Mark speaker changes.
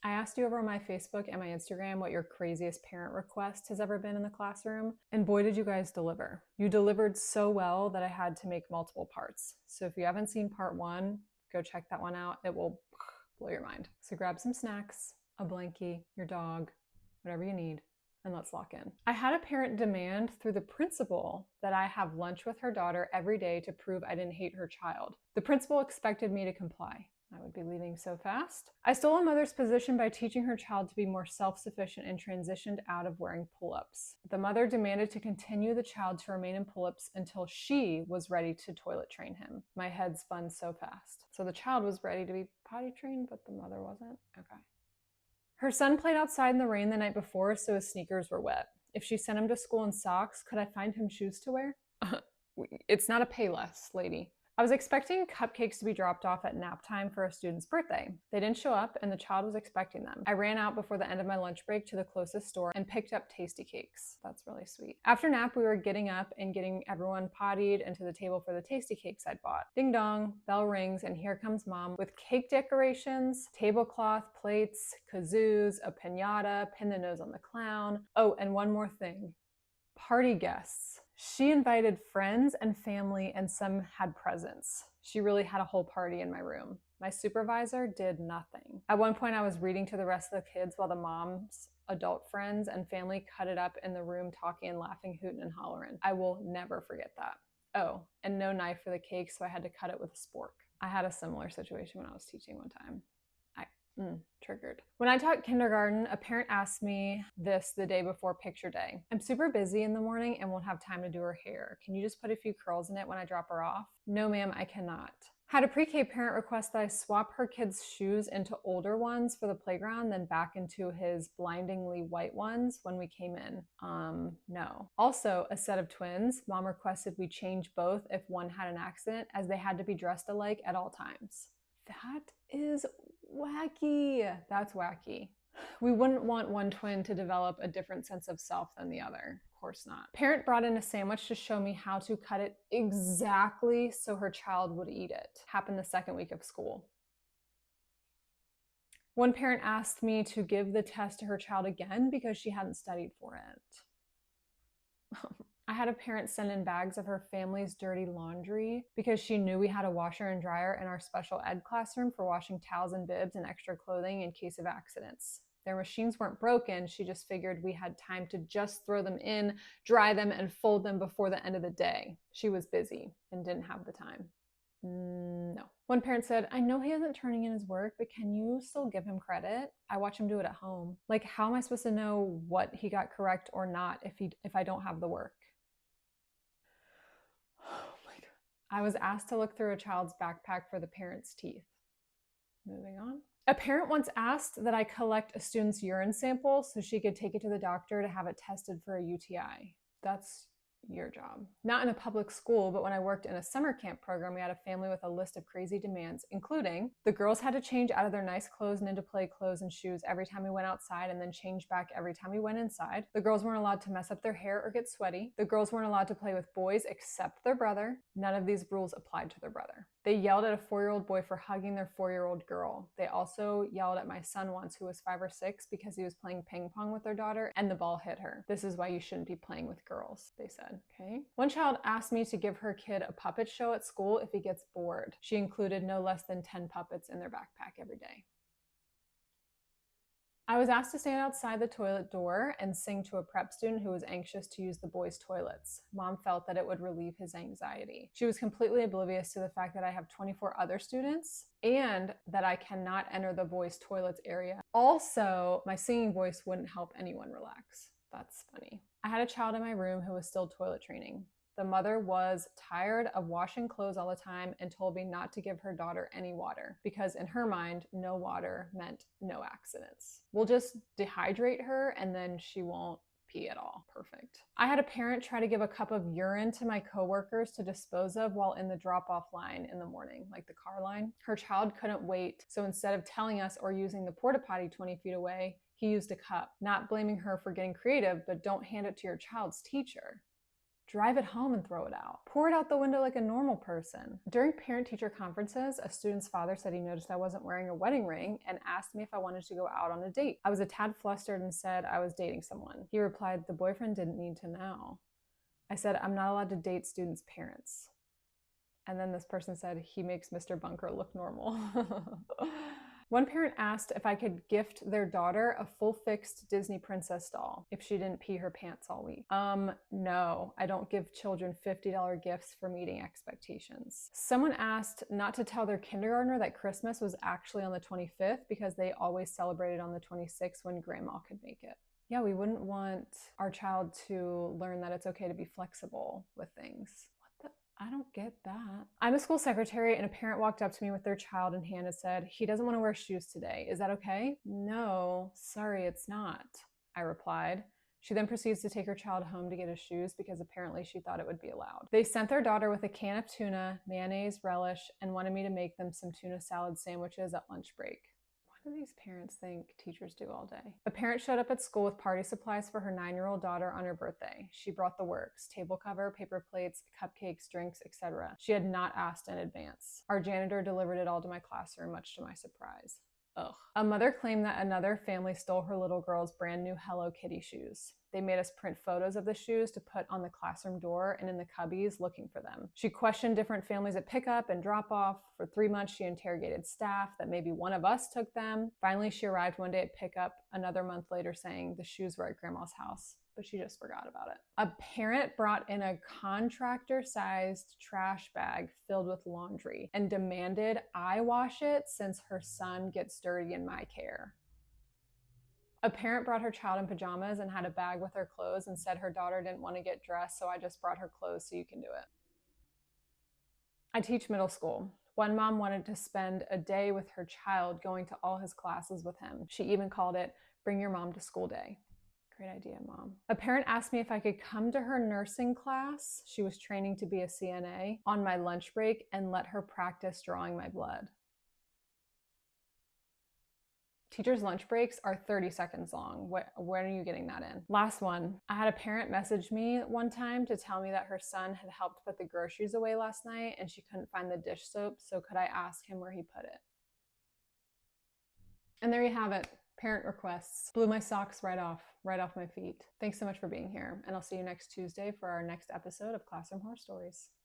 Speaker 1: I asked you over on my Facebook and my Instagram what your craziest parent request has ever been in the classroom, and boy did you guys deliver. You delivered so well that I had to make multiple parts. So if you haven't seen part 1, go check that one out. It will blow your mind. So grab some snacks, a blankie, your dog, whatever you need, and let's lock in. I had a parent demand through the principal that I have lunch with her daughter every day to prove I didn't hate her child. The principal expected me to comply. I would be leaving so fast. I stole a mother's position by teaching her child to be more self-sufficient and transitioned out of wearing pull-ups. The mother demanded to continue the child to remain in pull-ups until she was ready to toilet train him. My head spun so fast. So the child was ready to be potty trained, but the mother wasn't? Okay. Her son played outside in the rain the night before, so his sneakers were wet. If she sent him to school in socks, could I find him shoes to wear? It's not a Payless, lady. I was expecting cupcakes to be dropped off at nap time for a student's birthday. They didn't show up and the child was expecting them. I ran out before the end of my lunch break to the closest store and picked up tasty cakes. That's really sweet. After nap, we were getting up and getting everyone pottied and to the table for the tasty cakes I'd bought. Ding dong, bell rings, and here comes mom with cake decorations, tablecloth, plates, kazoos, a piñata, pin the nose on the clown. Oh, and one more thing. Party guests. She invited friends and family and some had presents. She really had a whole party in my room. My supervisor did nothing. At one point I was reading to the rest of the kids while the mom's adult friends and family cut it up in the room talking and laughing, hooting and hollering. I will never forget that. Oh, and no knife for the cake, so I had to cut it with a spork. I had a similar situation when I was teaching one time. Triggered. When I taught kindergarten, a parent asked me this the day before picture day. I'm super busy in the morning and won't have time to do her hair. Can you just put a few curls in it when I drop her off? No, ma'am, I cannot. Had a pre-K parent request that I swap her kids' shoes into older ones for the playground, then back into his blindingly white ones when we came in. No. Also, a set of twins, mom requested we change both if one had an accident, as they had to be dressed alike at all times. That is wacky. That's wacky. We wouldn't want one twin to develop a different sense of self than the other. Of course not. Parent brought in a sandwich to show me how to cut it exactly so her child would eat it. Happened the second week of school. One parent asked me to give the test to her child again because she hadn't studied for it. I had a parent send in bags of her family's dirty laundry because she knew we had a washer and dryer in our special ed classroom for washing towels and bibs and extra clothing in case of accidents. Their machines weren't broken, she just figured we had time to just throw them in, dry them, and fold them before the end of the day. She was busy and didn't have the time. No. One parent said, I know he isn't turning in his work, but can you still give him credit? I watch him do it at home. Like, how am I supposed to know what he got correct or not if I don't have the work? Oh my God. I was asked to look through a child's backpack for the parent's teeth. Moving on. A parent once asked that I collect a student's urine sample so she could take it to the doctor to have it tested for a UTI. That's your job. Not in a public school, but when I worked in a summer camp program, we had a family with a list of crazy demands, including the girls had to change out of their nice clothes and into play clothes and shoes every time we went outside and then change back every time we went inside. The girls weren't allowed to mess up their hair or get sweaty. The girls weren't allowed to play with boys except their brother. None of these rules applied to their brother. They yelled at a 4-year-old boy for hugging their 4-year-old girl. They also yelled at my son once, who was 5 or 6, because he was playing ping pong with their daughter and the ball hit her. This is why you shouldn't be playing with girls, they said. Okay. One child asked me to give her kid a puppet show at school if he gets bored. She included no less than 10 puppets in their backpack every day. I was asked to stand outside the toilet door and sing to a prep student who was anxious to use the boys' toilets. Mom felt that it would relieve his anxiety. She was completely oblivious to the fact that I have 24 other students and that I cannot enter the boys' toilets area. Also, my singing voice wouldn't help anyone relax. That's funny. I had a child in my room who was still toilet training. The mother was tired of washing clothes all the time and told me not to give her daughter any water because in her mind, no water meant no accidents. We'll just dehydrate her and then she won't pee at all. Perfect. I had a parent try to give a cup of urine to my coworkers to dispose of while in the drop-off line in the morning, like the car line. Her child couldn't wait, so instead of telling us or using the porta potty 20 feet away, he used a cup. Not blaming her for getting creative, but don't hand it to your child's teacher. Drive it home and throw it out. Pour it out the window like a normal person. During parent-teacher conferences, a student's father said he noticed I wasn't wearing a wedding ring and asked me if I wanted to go out on a date. I was a tad flustered and said I was dating someone. He replied, the boyfriend didn't need to know. I said, I'm not allowed to date students' parents. And then this person said, he makes Mr. Bunker look normal. One parent asked if I could gift their daughter a full-fixed Disney princess doll if she didn't pee her pants all week. No, I don't give children $50 gifts for meeting expectations. Someone asked not to tell their kindergartner that Christmas was actually on the 25th because they always celebrated on the 26th when grandma could make it. Yeah, we wouldn't want our child to learn that it's okay to be flexible with things. I don't get that. I'm a school secretary and a parent walked up to me with their child in hand and said, he doesn't want to wear shoes today. Is that okay? No, sorry, it's not, I replied. She then proceeds to take her child home to get his shoes because apparently she thought it would be allowed. They sent their daughter with a can of tuna, mayonnaise, relish, and wanted me to make them some tuna salad sandwiches at lunch break. What do these parents think teachers do all day? A parent showed up at school with party supplies for her 9-year-old daughter on her birthday. She brought the works: table cover, paper plates, cupcakes, drinks, etc. She had not asked in advance. Our janitor delivered it all to my classroom, much to my surprise. Ugh. A mother claimed that another family stole her little girl's brand new Hello Kitty shoes. They made us print photos of the shoes to put on the classroom door and in the cubbies looking for them. She questioned different families at pickup and drop off. For 3 months, she interrogated staff that maybe one of us took them. Finally, she arrived one day at pickup another month later saying the shoes were at grandma's house, but she just forgot about it. A parent brought in a contractor-sized trash bag filled with laundry and demanded I wash it since her son gets dirty in my care. A parent brought her child in pajamas and had a bag with her clothes and said her daughter didn't want to get dressed, so I just brought her clothes so you can do it. I teach middle school. One mom wanted to spend a day with her child going to all his classes with him. She even called it Bring Your Mom to School Day. Great idea, Mom. A parent asked me if I could come to her nursing class, she was training to be a CNA, on my lunch break and let her practice drawing my blood. Teachers' lunch breaks are 30 seconds long. When are you getting that in? Last one. I had a parent message me one time to tell me that her son had helped put the groceries away last night and she couldn't find the dish soap, so could I ask him where he put it? And there you have it. Parent requests. Blew my socks right off my feet. Thanks so much for being here, and I'll see you next Tuesday for our next episode of Classroom Horror Stories.